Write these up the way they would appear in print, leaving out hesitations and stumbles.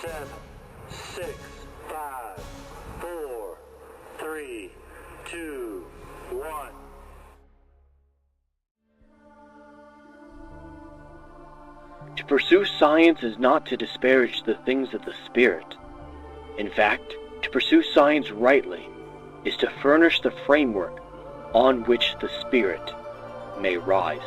7, 6, 5, 4, 3, 2, 1. To pursue science is not to disparage the things of the spirit. In fact, to pursue science rightly is to furnish the framework on which the spirit may rise.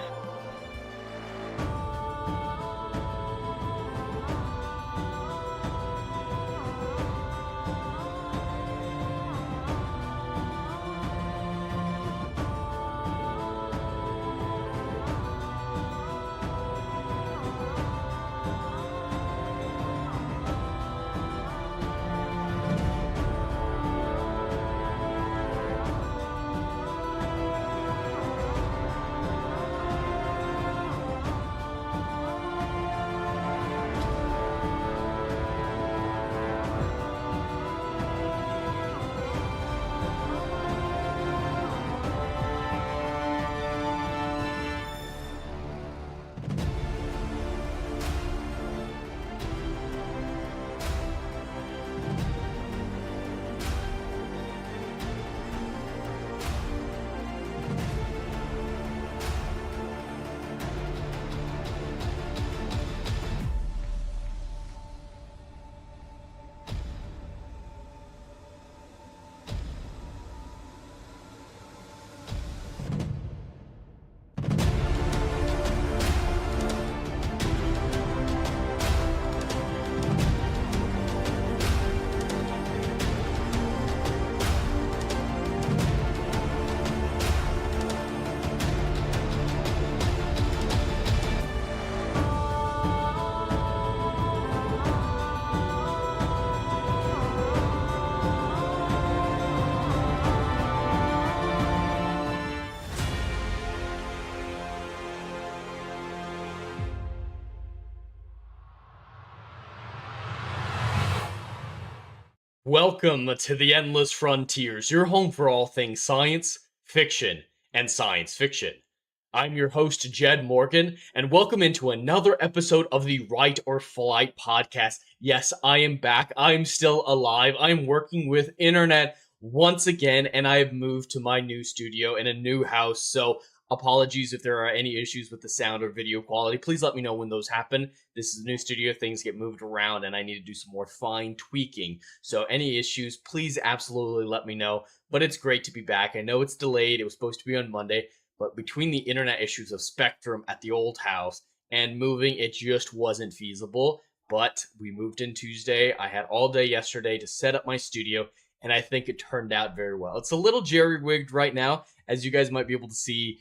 Welcome to the Endless Frontiers, your home for all things science, fiction, and science fiction. I'm your host, Jed Morgan, and welcome into another episode of the Write or Flight podcast. Yes, I am back. I'm still alive. I'm working with internet once again, and I have moved to my new studio in a new house, so apologies if there are any issues with the sound or video quality. Please let me know when those happen. This is a new studio. Things get moved around, and I need to do some more fine tweaking. So any issues, please absolutely let me know. But it's great to be back. I know it's delayed. It was supposed to be on Monday. But between the internet issues of Spectrum at the old house and moving, it just wasn't feasible. But we moved in Tuesday. I had all day yesterday to set up my studio, and I think it turned out very well. It's a little jerry-rigged right now, as you guys might be able to see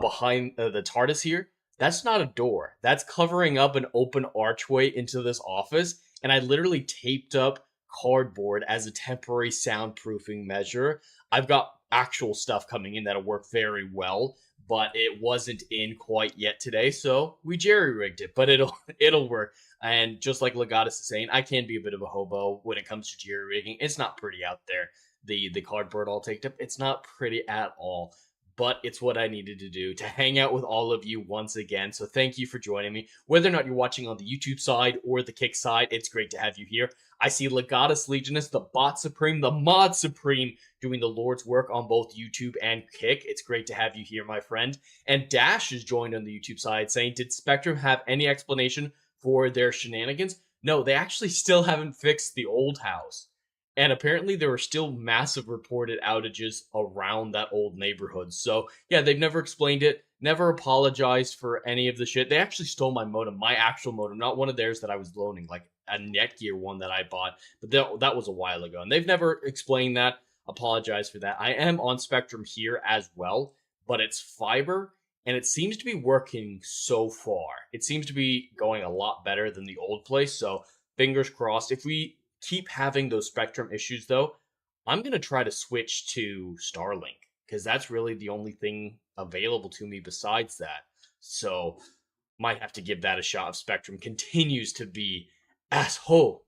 behind the TARDIS here. That's not a door. That's covering up an open archway into this office, and I literally taped up cardboard as a temporary soundproofing measure. I've got actual stuff coming in that'll work very well, but it wasn't in quite yet today, so we jerry-rigged it, but it'll work. And just like Legatus is saying, I can be a bit of a hobo when it comes to jerry-rigging. It's not pretty out there. The cardboard all taped up, it's not pretty at all. But it's what I needed to do to hang out with all of you once again. So thank you for joining me. Whether or not you're watching on the YouTube side or the Kick side, it's great to have you here. I see Legatus Legionist, the Bot Supreme, the Mod Supreme doing the Lord's work on both YouTube and Kick. It's great to have you here, my friend. And Dash is joined on the YouTube side saying, did Spectrum have any explanation for their shenanigans? No, they actually still haven't fixed the old house. And apparently there were still massive reported outages around that old neighborhood. So, yeah, they've never explained it, never apologized for any of the shit. They actually stole my modem, my actual modem, not one of theirs that I was loaning, like a Netgear one that I bought. But that was a while ago. And they've never explained that, apologized for that. I am on Spectrum here as well, but it's fiber, and it seems to be working so far. It seems to be going a lot better than the old place, so fingers crossed. If we keep having those Spectrum issues, though, I'm going to try to switch to Starlink, because that's really the only thing available to me besides that. So, might have to give that a shot if Spectrum continues to be asshole.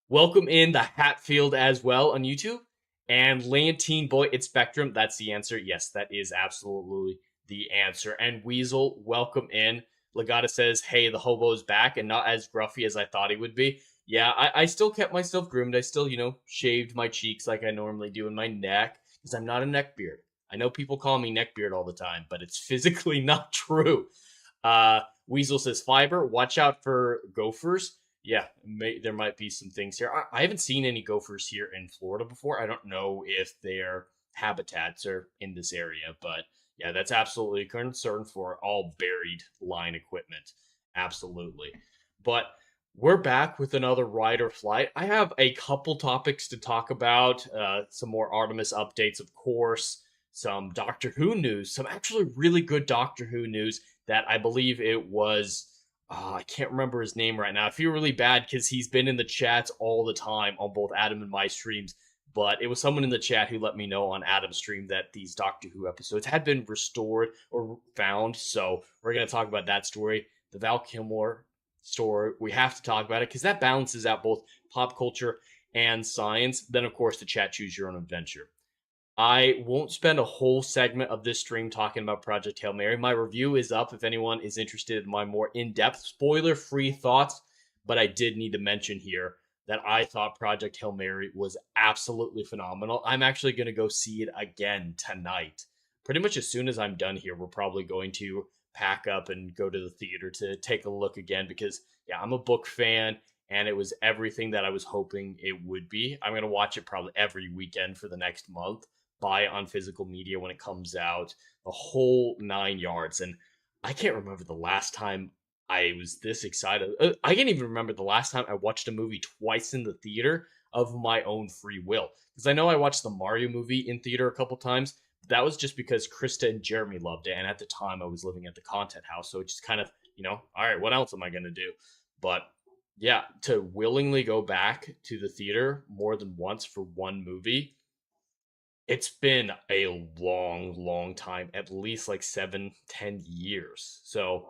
Welcome in the Hatfield as well on YouTube. And Lantine Boy, it's Spectrum. That's the answer. Yes, that is absolutely the answer. And Weasel, welcome in. Legata says, hey, the hobo's back, and not as gruffy as I thought he would be. Yeah, I still kept myself groomed. I still, shaved my cheeks like I normally do in my neck, because I'm not a neckbeard. I know people call me neckbeard all the time, but it's physically not true. Weasel says, fiber, watch out for gophers. Yeah, there might be some things here. I haven't seen any gophers here in Florida before. I don't know if their habitats are in this area, but yeah, that's absolutely a concern for all buried line equipment. Absolutely. But we're back with another ride or flight. I have a couple topics to talk about. Some more Artemis updates, of course. Some Doctor Who news. Some actually really good Doctor Who news that I believe it was. I can't remember his name right now. I feel really bad because he's been in the chats all the time on both Adam and my streams. But it was someone in the chat who let me know on Adam's stream that these Doctor Who episodes had been restored or found. So we're going to talk about that story. The Val Kilmer story, we have to talk about it because that balances out both pop culture and science. Then, of course, the chat choose your own adventure. I won't spend a whole segment of this stream talking about Project Hail Mary. My review is up if anyone is interested in my more in-depth, spoiler-free thoughts, but I did need to mention here that I thought Project Hail Mary was absolutely phenomenal. I'm actually going to go see it again tonight. Pretty much as soon as I'm done here, we're probably going to pack up and go to the theater to take a look again because, yeah, I'm a book fan, and it was everything that I was hoping it would be. I'm going to watch it probably every weekend for the next month, buy it on physical media when it comes out, the whole 9 yards. And I can't remember the last time I was this excited. I can't even remember the last time I watched a movie twice in the theater of my own free will. Because I know I watched the Mario movie in theater a couple times. That was just because Krista and Jeremy loved it. And at the time, I was living at the content house. So it just kind of, all right, what else am I going to do? But yeah, to willingly go back to the theater more than once for one movie, it's been a long time, at least like 7-10 years. So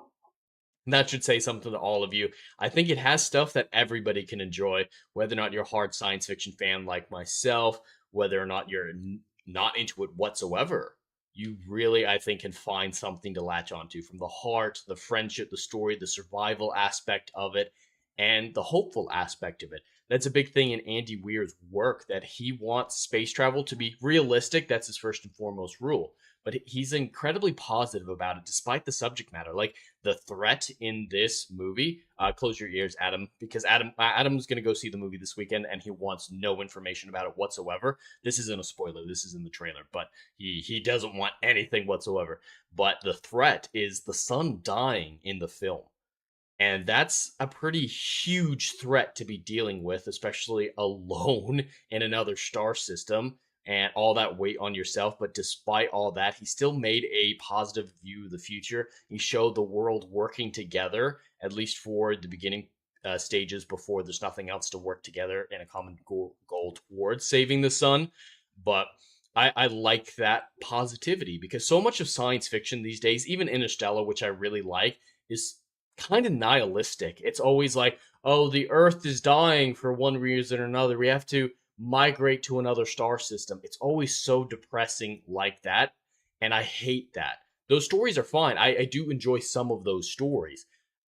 that should say something to all of you. I think it has stuff that everybody can enjoy, whether or not you're a hard science fiction fan like myself, whether or not you're not into it whatsoever. You really, I think, can find something to latch onto from the heart, the friendship, the story, the survival aspect of it, and the hopeful aspect of it. That's a big thing in Andy Weir's work, that he wants space travel to be realistic. That's his first and foremost rule. But he's incredibly positive about it, despite the subject matter. Like the threat in this movie. Close your ears, Adam, because Adam's going to go see the movie this weekend, and he wants no information about it whatsoever. This isn't a spoiler. This is in the trailer, but he doesn't want anything whatsoever. But the threat is the sun dying in the film. And that's a pretty huge threat to be dealing with, especially alone in another star system and all that weight on yourself. But despite all that, he still made a positive view of the future. He showed the world working together, at least for the beginning stages before there's nothing else to work together in a common goal towards saving the sun. But I like that positivity because so much of science fiction these days, even Interstellar, which I really like, is kind of nihilistic. It's always like, oh, the Earth is dying for one reason or another. We have to migrate to another star system. It's always so depressing like that. And I hate that. Those stories are fine. I do enjoy some of those stories.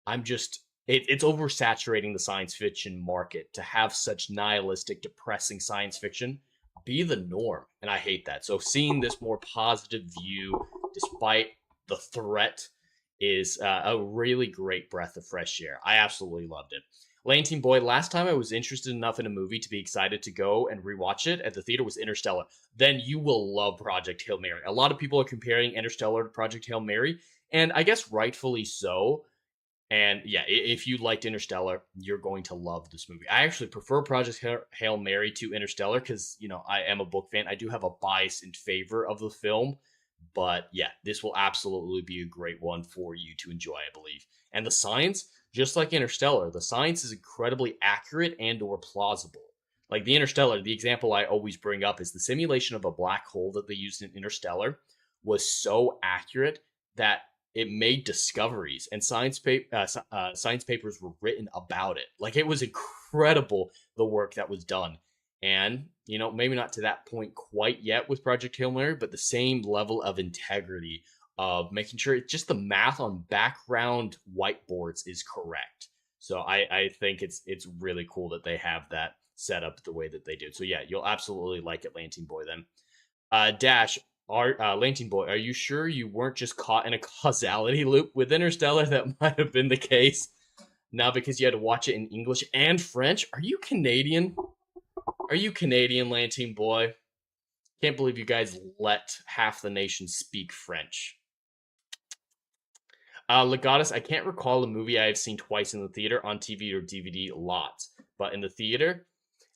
I'm just, it's oversaturating the science fiction market to have such nihilistic, depressing science fiction be the norm. And I hate that. So seeing this more positive view, despite the threat, is a really great breath of fresh air. I absolutely loved it. Lane Team Boy, last time I was interested enough in a movie to be excited to go and rewatch it at the theater was Interstellar. Then you will love Project Hail Mary. A lot of people are comparing Interstellar to Project Hail Mary, and I guess rightfully so. And yeah, if you liked Interstellar, you're going to love this movie. I actually prefer Project Hail Mary to Interstellar because, I am a book fan. I do have a bias in favor of the film. But yeah, this will absolutely be a great one for you to enjoy, I believe. And the science, just like Interstellar, the science is incredibly accurate and or plausible. Like the Interstellar, the example I always bring up is the simulation of a black hole that they used in Interstellar was so accurate that it made discoveries, and science papers were written about it. Like it was incredible, the work that was done. And, maybe not to that point quite yet with Project Hail Mary, but the same level of integrity of making sure just the math on background whiteboards is correct. So I think it's really cool that they have that set up the way that they do. So yeah, you'll absolutely like it, Lantine Boy. Then, Dash, Lantine Boy, are you sure you weren't just caught in a causality loop with Interstellar? That might have been the case. Now because you had to watch it in English and French. Are you Canadian? Are you Canadian, Lantine Boy? Can't believe you guys let half the nation speak French. Legatus, I can't recall a movie I have seen twice in the theater, on TV or DVD, lots. But in the theater,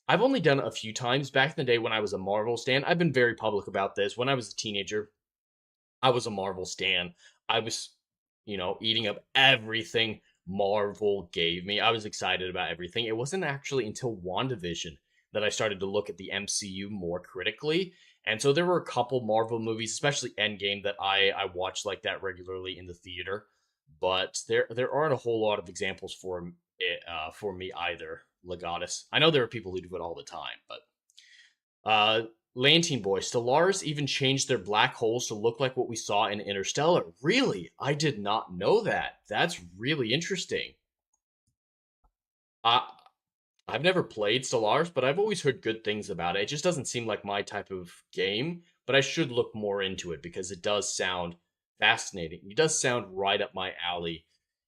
I've only done it a few times. Back in the day when I was a Marvel stan, I've been very public about this. When I was a teenager, I was a Marvel stan. I was, eating up everything Marvel gave me. I was excited about everything. It wasn't actually until WandaVision that I started to look at the MCU more critically. And so there were a couple Marvel movies, especially Endgame, that I watched like that regularly in the theater. But there aren't a whole lot of examples for me either, Legatus. I know there are people who do it all the time, but Lantine Boy, Stellars even changed their black holes to look like what we saw in Interstellar. Really? I did not know that. That's really interesting. I've never played Stellars, but I've always heard good things about it. It just doesn't seem like my type of game, but I should look more into it because it does sound fascinating. It does sound right up my alley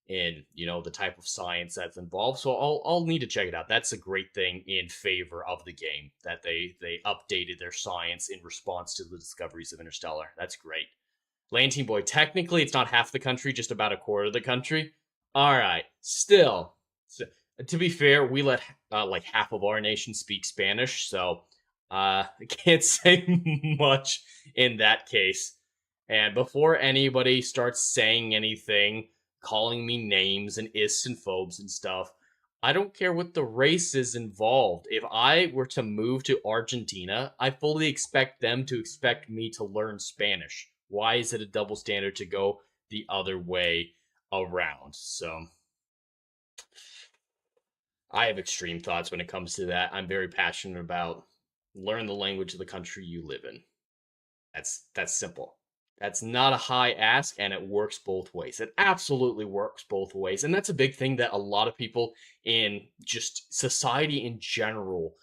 in, the type of science that's involved. So I'll need to check it out. That's a great thing in favor of the game that they updated their science in response to the discoveries of Interstellar. That's great. Lantine Boy, technically it's not half the country, just about a quarter of the country. All right, still. To be fair, we let like half of our nation speak Spanish, so I can't say much in that case. And before anybody starts saying anything, calling me names and ists and phobes and stuff, I don't care what the race is involved. If I were to move to Argentina, I fully expect them to expect me to learn Spanish. Why is it a double standard to go the other way around? So I have extreme thoughts when it comes to that. I'm very passionate about learn the language of the country you live in. That's simple. That's not a high ask, and it works both ways. It absolutely works both ways. And that's a big thing that a lot of people in just society in general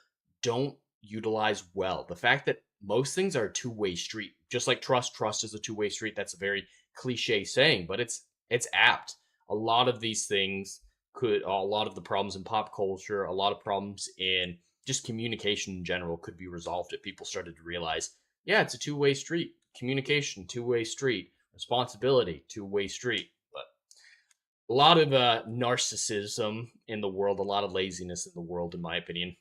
don't utilize well. The fact that most things are a two-way street. Just like trust is a two-way street. That's a very cliche saying, but it's apt. A lot of these things a lot of the problems in pop culture, a lot of problems in just communication in general could be resolved if people started to realize, yeah, it's a two-way street. Communication, two-way street. Responsibility, two-way street. But a lot of narcissism in the world, a lot of laziness in the world, in my opinion.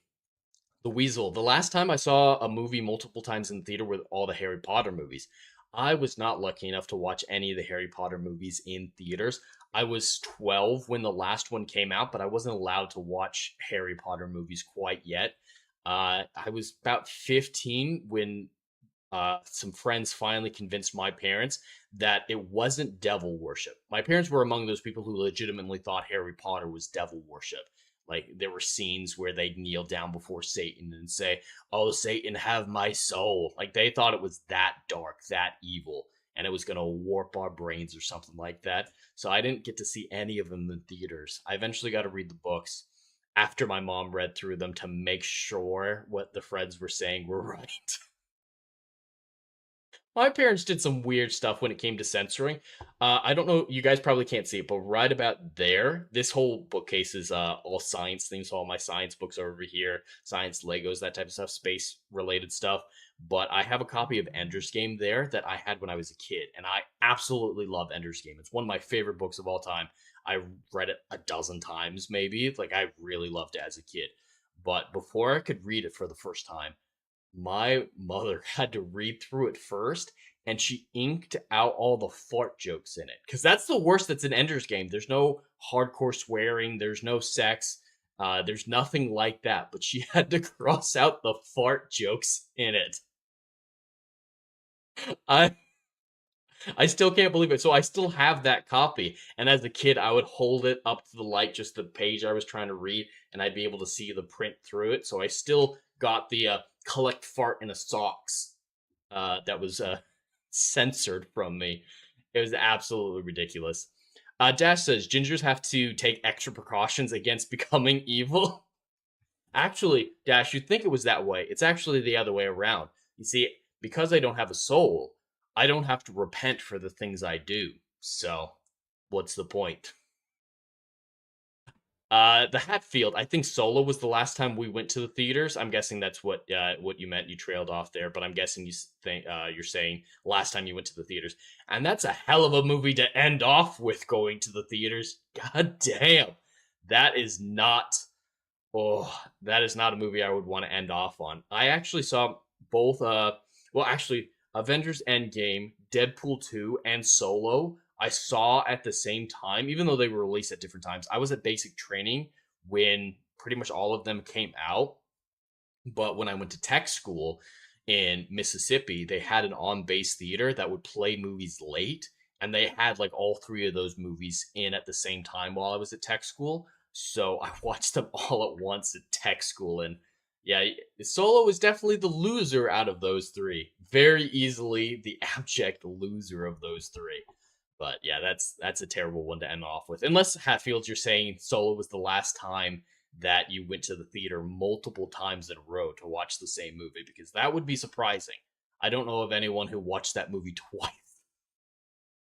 The Weasel. The last time I saw a movie multiple times in the theater with all the Harry Potter movies, I was not lucky enough to watch any of the Harry Potter movies in theaters. I was 12 when the last one came out, but I wasn't allowed to watch Harry Potter movies quite yet. I was about 15 when some friends finally convinced my parents that it wasn't devil worship. My parents were among those people who legitimately thought Harry Potter was devil worship. Like, there were scenes where they'd kneel down before Satan and say, "Oh, Satan, have my soul." Like, they thought it was that dark, that evil, and it was going to warp our brains or something like that. So I didn't get to see any of them in theaters. I eventually got to read the books after my mom read through them to make sure what the friends were saying were right. My parents did some weird stuff when it came to censoring. I don't know, you guys probably can't see it, but right about there, this whole bookcase is all science things. So all my science books are over here, science Legos, that type of stuff, space related stuff. But I have a copy of Ender's Game there that I had when I was a kid, and I absolutely love Ender's Game. It's one of my favorite books of all time. I read it a dozen times, maybe. Like, I really loved it as a kid. But before I could read it for the first time, my mother had to read through it first, and she inked out all the fart jokes in it. Because that's the worst that's in Ender's Game. There's no hardcore swearing, there's no sex, there's nothing like that. But she had to cross out the fart jokes in it. I still can't believe it. So I still have that copy. And as a kid, I would hold it up to the light, just the page I was trying to read, and I'd be able to see the print through it. So I still got the collect fart in a socks that was censored from me. It was absolutely ridiculous. Dash says gingers have to take extra precautions against becoming evil. Actually, Dash, you'd think it was that way. It's actually the other way around. You see, because I don't have a soul, I don't have to repent for the things I do. So, what's the point? The Hatfield. I think Solo was the last time we went to the theaters. I'm guessing that's what you meant. You trailed off there, but I'm guessing you think you're saying last time you went to the theaters, and that's a hell of a movie to end off with. Going to the theaters. God damn, that is not. Oh, that is not a movie I would want to end off on. I actually saw both. Well, actually, Avengers Endgame, Deadpool 2, and Solo I saw at the same time, even though they were released at different times. I was at basic training when pretty much all of them came out. But when I went to tech school in Mississippi, they had an on base theater that would play movies late. And they had like all three of those movies in at the same time while I was at tech school. So I watched them all at once at tech school. And yeah, Solo was definitely the loser out of those three. Very easily the abject loser of those three. But yeah, that's a terrible one to end off with. Unless Hatfield, you're saying Solo was the last time that you went to the theater multiple times in a row to watch the same movie, because that would be surprising. I don't know of anyone who watched that movie twice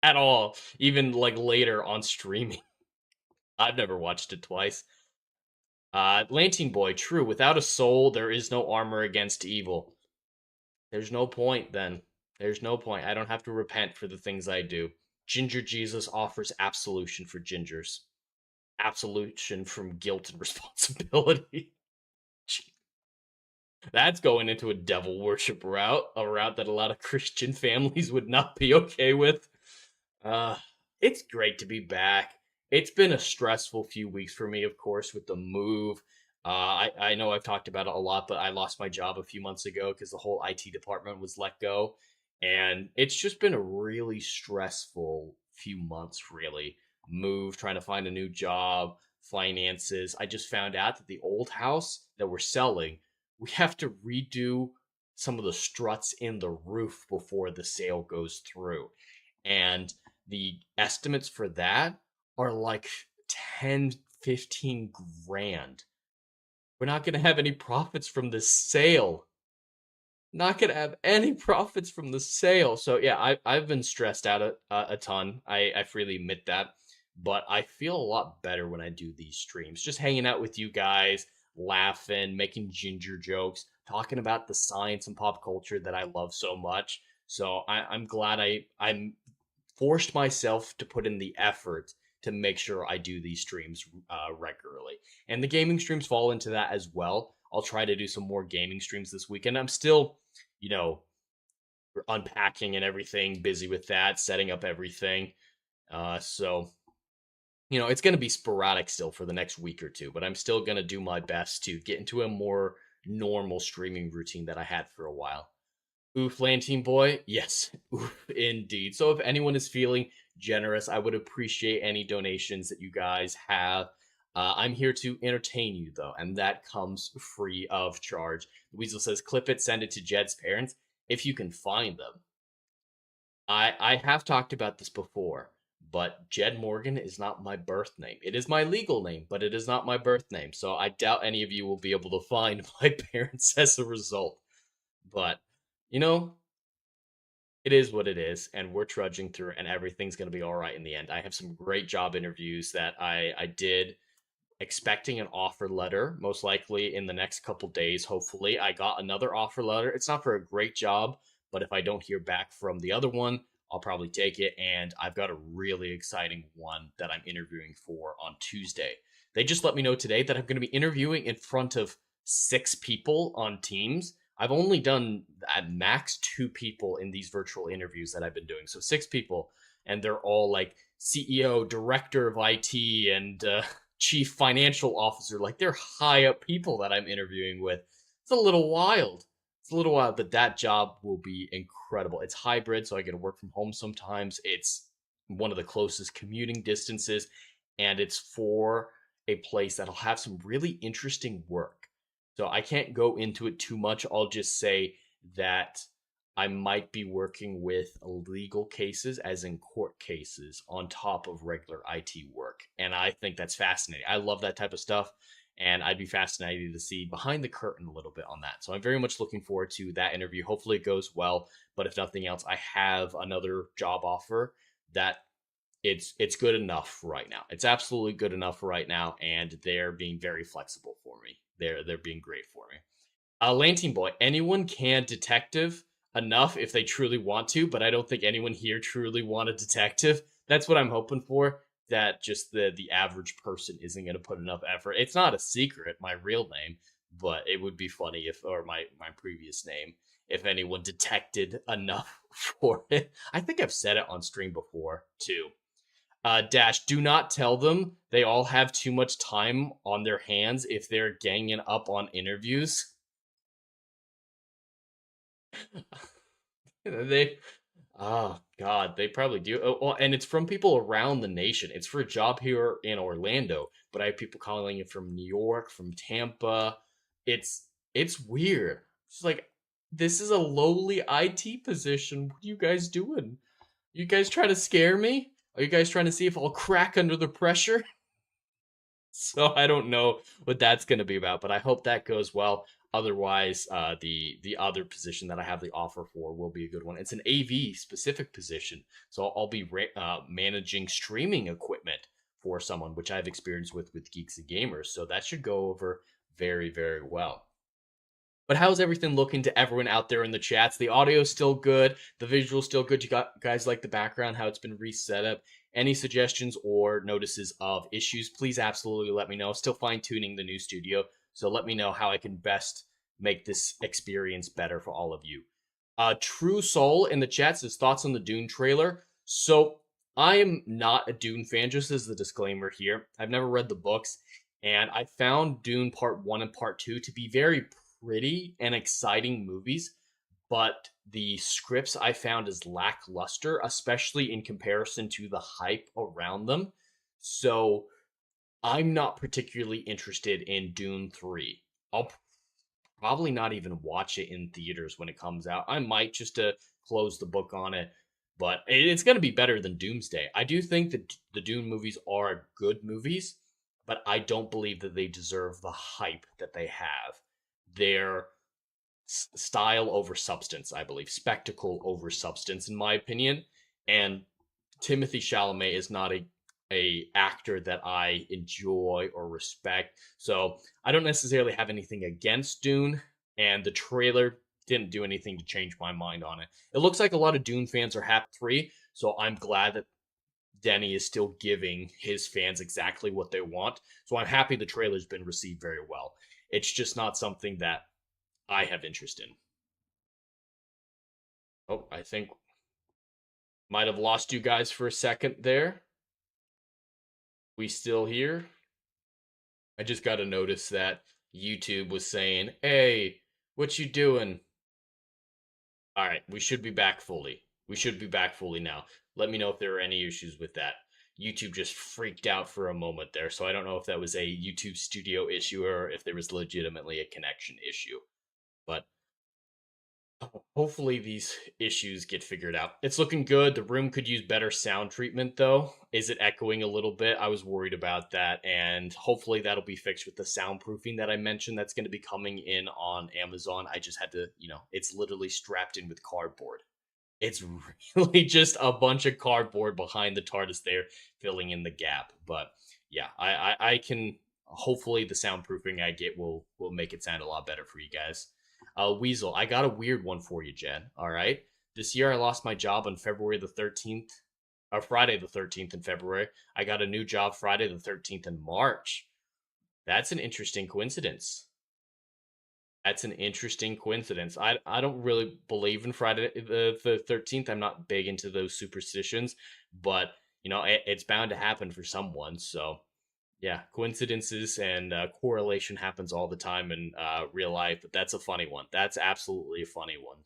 at all, even like later on streaming. I've never watched it twice. Lantine Boy, true. Without a soul, there is no armor against evil. There's no point then. There's no point. I don't have to repent for the things I do. Ginger Jesus offers absolution for gingers. Absolution from guilt and responsibility. That's going into a devil worship route, a route that a lot of Christian families would not be okay with. It's great to be back. It's been a stressful few weeks for me, of course, with the move. I know I've talked about it a lot, but I lost my job a few months ago because the whole IT department was let go. And it's just been a really stressful few months, really. Move, trying to find a new job, finances. I just found out that the old house that we're selling, we have to redo some of the struts in the roof before the sale goes through. And the estimates for that are like 10, 15 grand. We're not going to have any profits from this sale. Not going to have any profits from the sale. So yeah, I've been stressed out a ton. I freely admit that. But I feel a lot better when I do these streams. Just hanging out with you guys, laughing, making ginger jokes, talking about the science and pop culture that I love so much. So I'm glad I'm forced myself to put in the effort to make sure I do these streams regularly. And the gaming streams fall into that as well. I'll try to do some more gaming streams this weekend. I'm still, unpacking and everything, busy with that, setting up everything. So, it's going to be sporadic still for the next week or two, but I'm still going to do my best to get into a more normal streaming routine that I had for a while. Oof, Lantine Boy. Yes, oof, indeed. So if anyone is feeling generous, I would appreciate any donations that you guys have. I'm here to entertain you, though, and that comes free of charge. The Weasel says, clip it, send it to Jed's parents, if you can find them. I have talked about this before, but Jed Morgan is not my birth name. It is my legal name, but it is not my birth name, so I doubt any of you will be able to find my parents as a result. But it is what it is, and we're trudging through, and everything's going to be all right in the end. I have some great job interviews that I did, expecting an offer letter, most likely in the next couple days, hopefully. I got another offer letter. It's not for a great job, but if I don't hear back from the other one, I'll probably take it, and I've got a really exciting one that I'm interviewing for on Tuesday. They just let me know today that I'm going to be interviewing in front of 6 people on Teams. I've only done at max 2 people in these virtual interviews that I've been doing. So 6 people, and they're all like CEO, director of IT, and chief financial officer. Like, they're high up people that I'm interviewing with. It's a little wild. It's a little wild, but that job will be incredible. It's hybrid, so I get to work from home sometimes. It's one of the closest commuting distances, and it's for a place that'll have some really interesting work. So I can't go into it too much. I'll just say that I might be working with legal cases, as in court cases, on top of regular IT work. And I think that's fascinating. I love that type of stuff. And I'd be fascinated to see behind the curtain a little bit on that. So I'm very much looking forward to that interview. Hopefully it goes well. But if nothing else, I have another job offer that it's good enough right now. It's absolutely good enough right now, and they're being very flexible for me. They're being great for me. Lantine Boy, anyone can detective enough if they truly want to, but I don't think anyone here truly want a detective. That's what I'm hoping for. That just the average person isn't going to put enough effort. It's not a secret, my real name, but it would be funny if, or my previous name, if anyone detected enough for it. I think I've said it on stream before too. Dash, do not tell them they all have too much time on their hands if they're ganging up on interviews. They, oh God, they probably do. Oh, well, and it's from people around the nation. It's for a job here in Orlando, but I have people calling it from New York, from Tampa. It's weird. It's like this is a lowly IT position. What are you guys doing? You guys trying to scare me? Are you guys trying to see if I'll crack under the pressure? So I don't know what that's going to be about, but I hope that goes well. Otherwise, the other position that I have the offer for will be a good one. It's an AV specific position, so I'll be managing streaming equipment for someone, which I've experienced with Geeks and Gamers. So that should go over very, very well. But how's everything looking to everyone out there in the chats? The audio's still good. The visual's still good. You guys like the background, how it's been reset up. Any suggestions or notices of issues, please absolutely let me know. Still fine-tuning the new studio, so let me know how I can best make this experience better for all of you. True Soul in the chat says, thoughts on the Dune trailer? So, I am not a Dune fan, just as the disclaimer here. I've never read the books, and I found Dune Part 1 and Part 2 to be very pretty and exciting movies, but the scripts I found is lackluster, especially in comparison to the hype around them. So I'm not particularly interested in Dune 3. I'll probably not even watch it in theaters when it comes out. I might just to close the book on it, but it's going to be better than Doomsday. I do think that the Dune movies are good movies, but I don't believe that they deserve the hype that they have. They're style over substance, I believe. Spectacle over substance, in my opinion. And Timothée Chalamet is not a actor that I enjoy or respect. So I don't necessarily have anything against Dune, and the trailer didn't do anything to change my mind on it. It looks like a lot of Dune fans are happy, so I'm glad that Denny is still giving his fans exactly what they want. So I'm happy the trailer's been received very well. It's just not something that I have interest in. Oh, I think might have lost you guys for a second there. We still here? I just got to notice that YouTube was saying, "Hey, what you doing?" All right, we should be back fully. We should be back fully now. Let me know if there are any issues with that. YouTube just freaked out for a moment there, so I don't know if that was a YouTube Studio issue or if there was legitimately a connection issue. But hopefully these issues get figured out. It's looking good. The room could use better sound treatment, though. Is it echoing a little bit? I was worried about that, and hopefully that'll be fixed with the soundproofing that I mentioned that's going to be coming in on Amazon. I just had to, it's literally strapped in with cardboard. It's really just a bunch of cardboard behind the TARDIS there, filling in the gap. But yeah, I can, hopefully the soundproofing I get will make it sound a lot better for you guys. Weasel, I got a weird one for you, Jen. All right. This year I lost my job on February the 13th, or Friday the 13th in February. I got a new job Friday the 13th in March. That's an interesting coincidence. That's an interesting coincidence. I don't really believe in Friday the 13th. I'm not big into those superstitions, but it's bound to happen for someone. So yeah, coincidences and correlation happens all the time in real life, but that's a funny one. That's absolutely a funny one.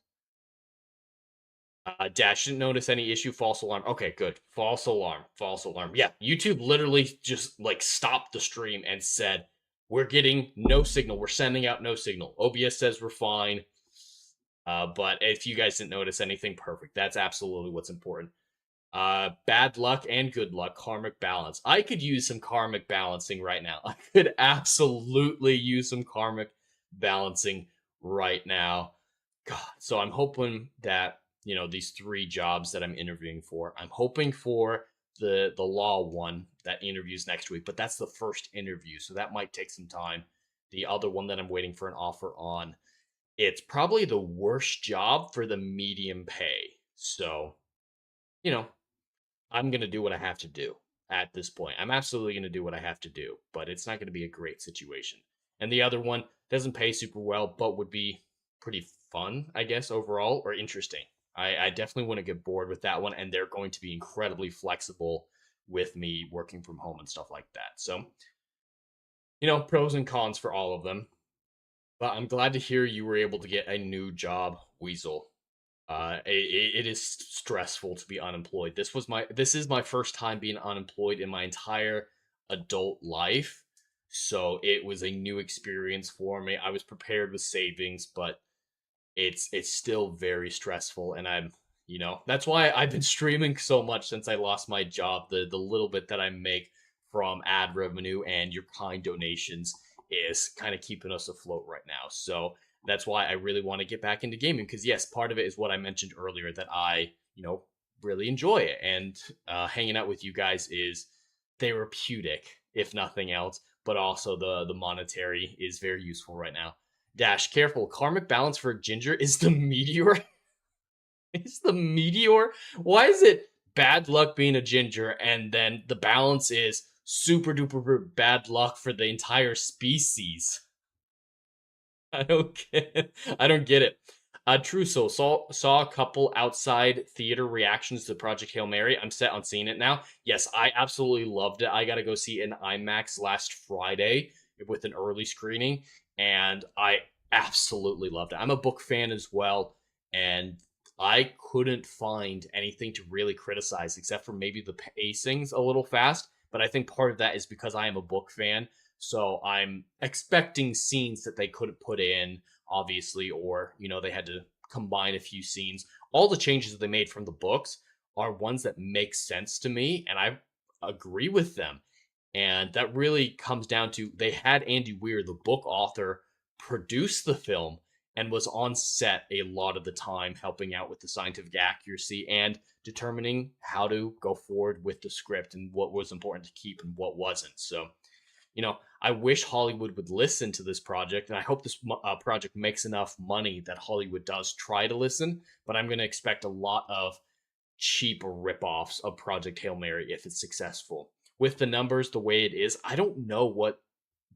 Dash didn't notice any issue. False alarm. Okay, good. False alarm. False alarm. Yeah, YouTube literally just stopped the stream and said, "We're getting no signal. We're sending out no signal." OBS says we're fine. But if you guys didn't notice anything, perfect. That's absolutely what's important. Bad luck and good luck, karmic balance. I could use some karmic balancing right now. I could absolutely use some karmic balancing right now. God, so I'm hoping that, these 3 jobs that I'm interviewing for, I'm hoping for the law one that interviews next week, but that's the first interview, so that might take some time. The other one that I'm waiting for an offer on, it's probably the worst job for the medium pay. So, you know, I'm going to do what I have to do at this point. I'm absolutely going to do what I have to do, but it's not going to be a great situation. And the other one doesn't pay super well, but would be pretty fun, I guess, overall, or interesting. I definitely want to get bored with that one, and they're going to be incredibly flexible with me working from home and stuff like that. So, pros and cons for all of them. But I'm glad to hear you were able to get a new job, Weasel. It is stressful to be unemployed. This is my first time being unemployed in my entire adult life, so it was a new experience for me. I was prepared with savings, but it's still very stressful, and that's why I've been streaming so much since I lost my job. The little bit that I make from ad revenue and your kind donations is kind of keeping us afloat right now. So that's why I really want to get back into gaming, because yes, part of it is what I mentioned earlier, that I really enjoy it, and hanging out with you guys is therapeutic, if nothing else. But also the monetary is very useful right now. Dash, careful. Karmic balance for Ginger is the meteor. Is the meteor? Why is it bad luck being a Ginger, and then the balance is super duper bad luck for the entire species? I don't get it. I don't get it. Truso saw a couple outside theater reactions to Project Hail Mary. I'm set on seeing it now. Yes, I absolutely loved it. I got to go see it in IMAX last Friday with an early screening, and I absolutely loved it. I'm a book fan as well, and I couldn't find anything to really criticize except for maybe the pacing's a little fast. But I think part of that is because I am a book fan, so I'm expecting scenes that they couldn't put in, obviously, or, they had to combine a few scenes. All the changes that they made from the books are ones that make sense to me, and I agree with them. And that really comes down to, they had Andy Weir, the book author, produce the film and was on set a lot of the time helping out with the scientific accuracy and determining how to go forward with the script and what was important to keep and what wasn't. So, I wish Hollywood would listen to this project, and I hope this project makes enough money that Hollywood does try to listen. But I'm going to expect a lot of cheap ripoffs of Project Hail Mary if it's successful. With the numbers the way it is, I don't know what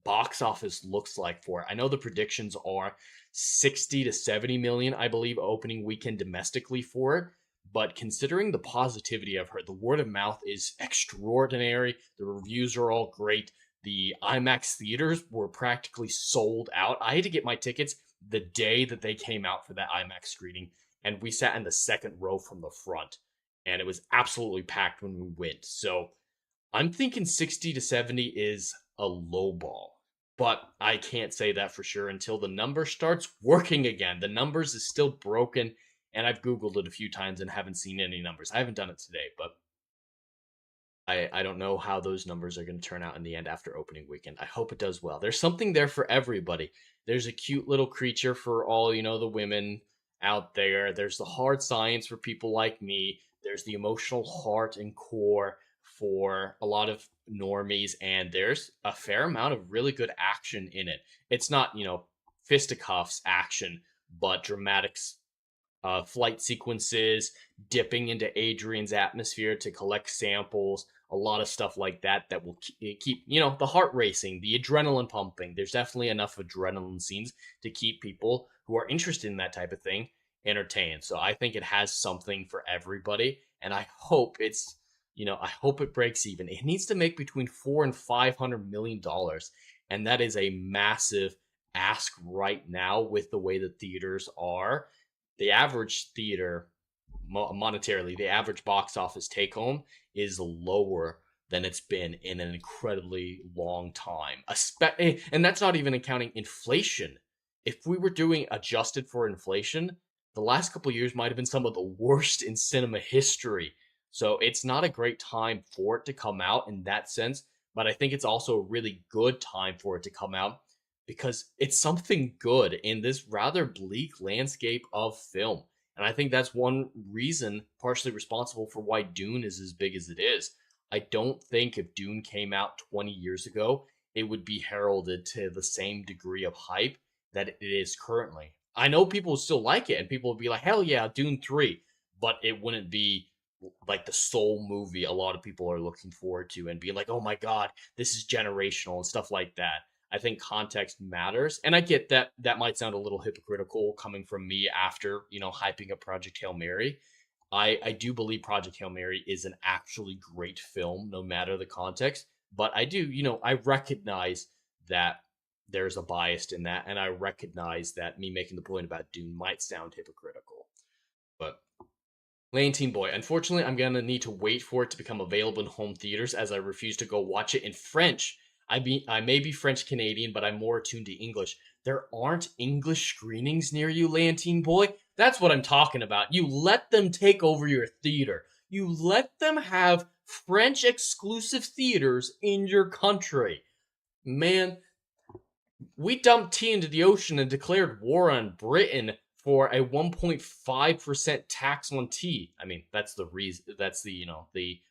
box office looks like for it. I know the predictions are 60 to 70 million, I believe, opening weekend domestically for it. But considering the positivity I've heard, the word of mouth is extraordinary. The reviews are all great. The IMAX theaters were practically sold out. I had to get my tickets the day that they came out for that IMAX screening, and we sat in the second row from the front, and it was absolutely packed when we went. So I'm thinking 60 to 70 is a low ball, but I can't say that for sure until the number starts working again. The numbers is still broken, and I've Googled it a few times and haven't seen any numbers. I haven't done it today, but I don't know how those numbers are going to turn out in the end after opening weekend. I hope it does well. There's something there for everybody. There's a cute little creature for all, the women out there. There's the hard science for people like me. There's the emotional heart and core for a lot of normies. And there's a fair amount of really good action in it. It's not, fisticuffs action, but dramatics, flight sequences, dipping into Adrian's atmosphere to collect samples, a lot of stuff like that that will keep, the heart racing, the adrenaline pumping. There's definitely enough adrenaline scenes to keep people who are interested in that type of thing entertained. So I think it has something for everybody, and I hope I hope it breaks even. It needs to make between $400 and $500 million, and that is a massive ask right now with the way the theaters are. The average theater, monetarily, the average box office take home is lower than it's been in an incredibly long time. And that's not even accounting inflation. If we were doing adjusted for inflation, the last couple years might have been some of the worst in cinema history. So it's not a great time for it to come out in that sense, but I think it's also a really good time for it to come out because it's something good in this rather bleak landscape of film. And I think that's one reason, partially responsible for why Dune is as big as it is. I don't think if Dune came out 20 years ago, it would be heralded to the same degree of hype that it is currently. I know people will still like it and people will be like, hell yeah, Dune 3, but it wouldn't be like the sole movie a lot of people are looking forward to and be like, oh my god, this is generational and stuff like that. I think context matters. And I get that that might sound a little hypocritical coming from me after, hyping up Project Hail Mary. I do believe Project Hail Mary is an actually great film, no matter the context. But I do, I recognize that there's a bias in that, and I recognize that me making the point about Dune might sound hypocritical. But Lane Teen Boy, unfortunately, I'm gonna need to wait for it to become available in home theaters as I refuse to go watch it in French. I may be French Canadian, but I'm more attuned to English. There aren't English screenings near you, Lane Teen Boy. That's what I'm talking about. You let them take over your theater. You let them have French exclusive theaters in your country. Man, we dumped tea into the ocean and declared war on Britain for a 1.5% tax on tea. I mean, that's the reason. That's the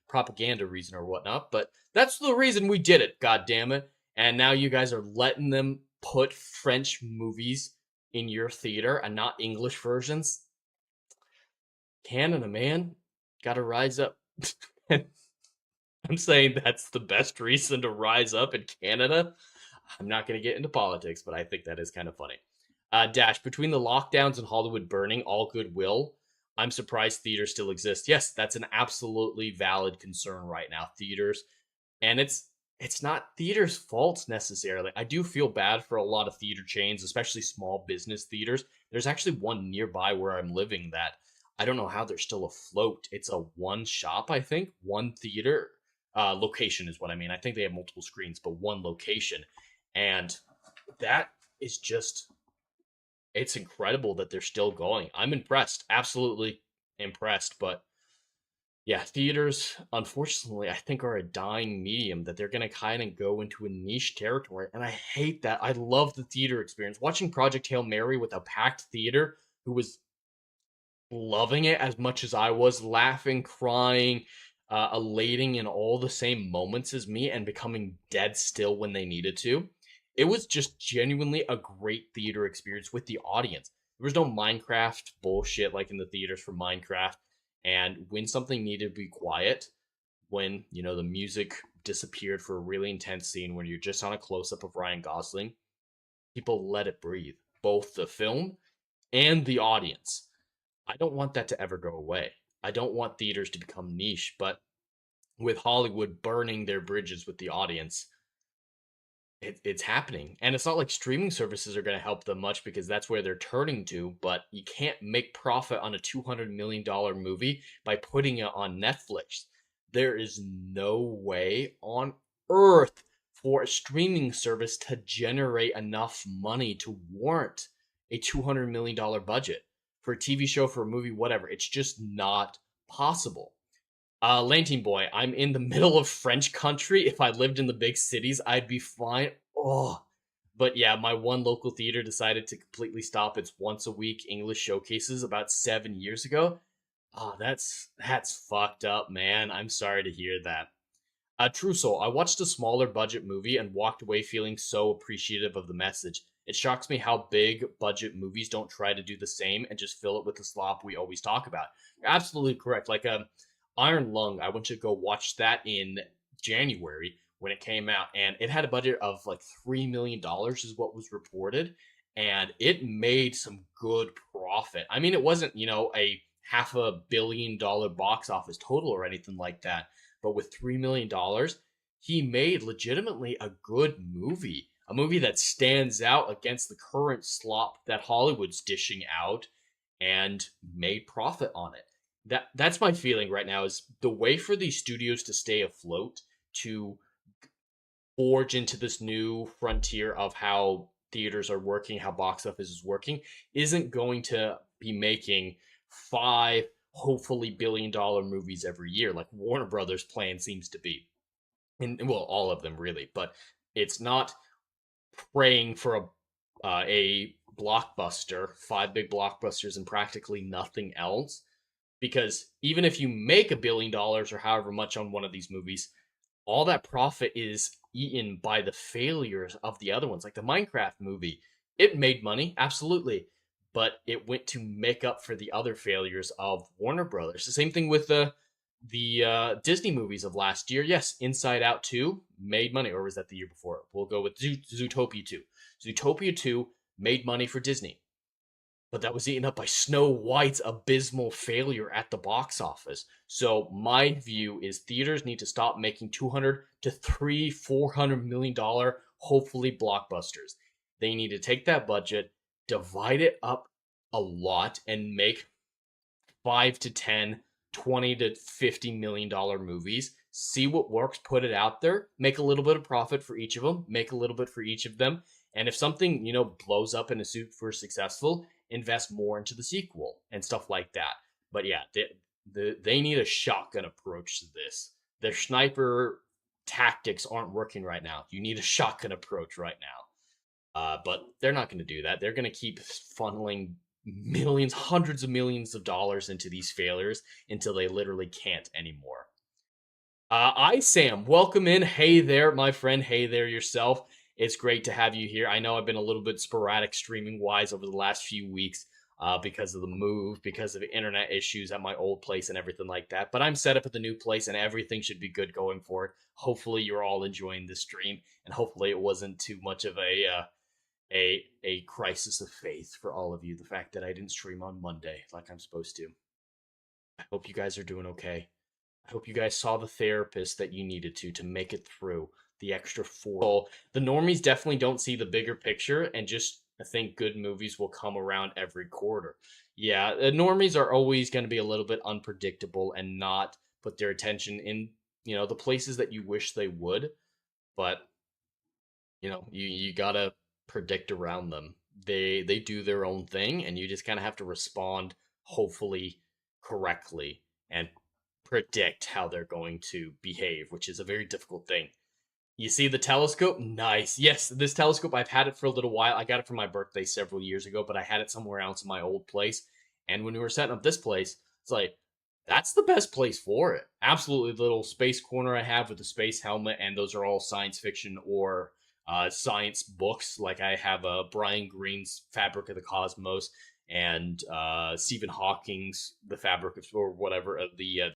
propaganda reason or whatnot. But that's the reason we did it. God damn it! And now you guys are letting them put French movies in your theater and not English versions. Canada, man, gotta rise up. I'm saying that's the best reason to rise up in Canada. I'm not going to get into politics, but I think that is kind of funny. Dash, between the lockdowns and Hollywood burning all goodwill, I'm surprised theaters still exist. Yes, that's an absolutely valid concern right now. Theaters, and it's not theaters' fault necessarily. I do feel bad for a lot of theater chains, especially small business theaters. There's actually one nearby where I'm living that I don't know how they're still afloat. It's a one shop, I think, one theater. Location is what I mean. I think they have multiple screens, but one location. And that is just, it's incredible that they're still going. I'm impressed, absolutely impressed. But yeah, theaters, unfortunately, I think are a dying medium that they're going to kind of go into a niche territory. And I hate that. I love the theater experience. Watching Project Hail Mary with a packed theater who was loving it as much as I was, laughing, crying, elating in all the same moments as me and becoming dead still when they needed to. It was just genuinely a great theater experience with the audience. There was no Minecraft bullshit like in the theaters for Minecraft. And when something needed to be quiet, when, the music disappeared for a really intense scene when you're just on a close up of Ryan Gosling, people let it breathe, both the film and the audience. I don't want that to ever go away. I don't want theaters to become niche, but with Hollywood burning their bridges with the audience, it's happening. And it's not like streaming services are going to help them much because that's where they're turning to, but you can't make profit on a $200 million movie by putting it on Netflix. There is no way on earth for a streaming service to generate enough money to warrant a $200 million budget for a TV show, for a movie, whatever. It's just not possible. Lantine Boy, I'm in the middle of French country. If I lived in the big cities, I'd be fine. Oh, but yeah, my one local theater decided to completely stop its once a week English showcases about 7 years ago. Oh, that's fucked up, man. I'm sorry to hear that. True Soul, I watched a smaller budget movie and walked away feeling so appreciative of the message. It shocks me how big budget movies don't try to do the same and just fill it with the slop we always talk about. You're absolutely correct. Like Iron Lung, I went to go watch that in January when it came out, and it had a budget of like $3 million is what was reported, and it made some good profit. I mean, it wasn't, a $500 million box office total or anything like that, but with $3 million, he made legitimately a good movie. A movie that stands out against the current slop that Hollywood's dishing out and made profit on it. That's my feeling right now, is the way for these studios to stay afloat, to forge into this new frontier of how theaters are working, how box office is working, isn't going to be making 5 hopefully billion-dollar movies every year, like Warner Brothers' plan seems to be. And well, all of them really, but it's not praying for a blockbuster, 5 big blockbusters, and practically nothing else. Because even if you make $1 billion or however much on one of these movies, all that profit is eaten by the failures of the other ones. Like the Minecraft movie, it made money, absolutely, but it went to make up for the other failures of Warner Brothers. The same thing with the Disney movies of last year. Yes, Inside Out 2 made money, or was that the year before? We'll go with Zootopia 2. Zootopia 2 made money for Disney, but that was eaten up by Snow White's abysmal failure at the box office. So my view is theaters need to stop making $200 to $400 million, hopefully blockbusters. They need to take that budget, divide it up a lot, and make 5 to 10, 20 to $50 million movies. See what works, put it out there, make a little bit of profit for each of them, make a little bit for each of them. And if something, blows up and is super successful, invest more into the sequel and stuff like that. But yeah, they need a shotgun approach to this. Their sniper tactics aren't working right now. You need a shotgun approach right now. But they're not going to do that. They're going to keep funneling millions, hundreds of millions of dollars into these failures until they literally can't anymore. Sam, welcome in. Hey there, my friend. Hey there yourself. It's great to have you here. I know I've been a little bit sporadic streaming-wise over the last few weeks because of the move, because of internet issues at my old place and everything like that. But I'm set up at the new place, and everything should be good going forward. Hopefully, you're all enjoying this stream, and hopefully it wasn't too much of a crisis of faith for all of you. The fact that I didn't stream on Monday like I'm supposed to. I hope you guys are doing okay. I hope you guys saw the therapist that you needed to make it through the extra 4. The normies definitely don't see the bigger picture and just think good movies will come around every quarter. Yeah, the normies are always going to be a little bit unpredictable and not put their attention in, the places that you wish they would. But, you got to predict around them. They do their own thing, and you just kind of have to respond, hopefully, correctly and predict how they're going to behave, which is a very difficult thing. You see the telescope? Nice. Yes, this telescope, I've had it for a little while. I got it for my birthday several years ago, but I had it somewhere else in my old place. And when we were setting up this place, it's like, that's the best place for it. Absolutely, the little space corner I have with the space helmet, and those are all science fiction or science books. Like I have Brian Greene's Fabric of the Cosmos and Stephen Hawking's The Fabric of, or whatever, of the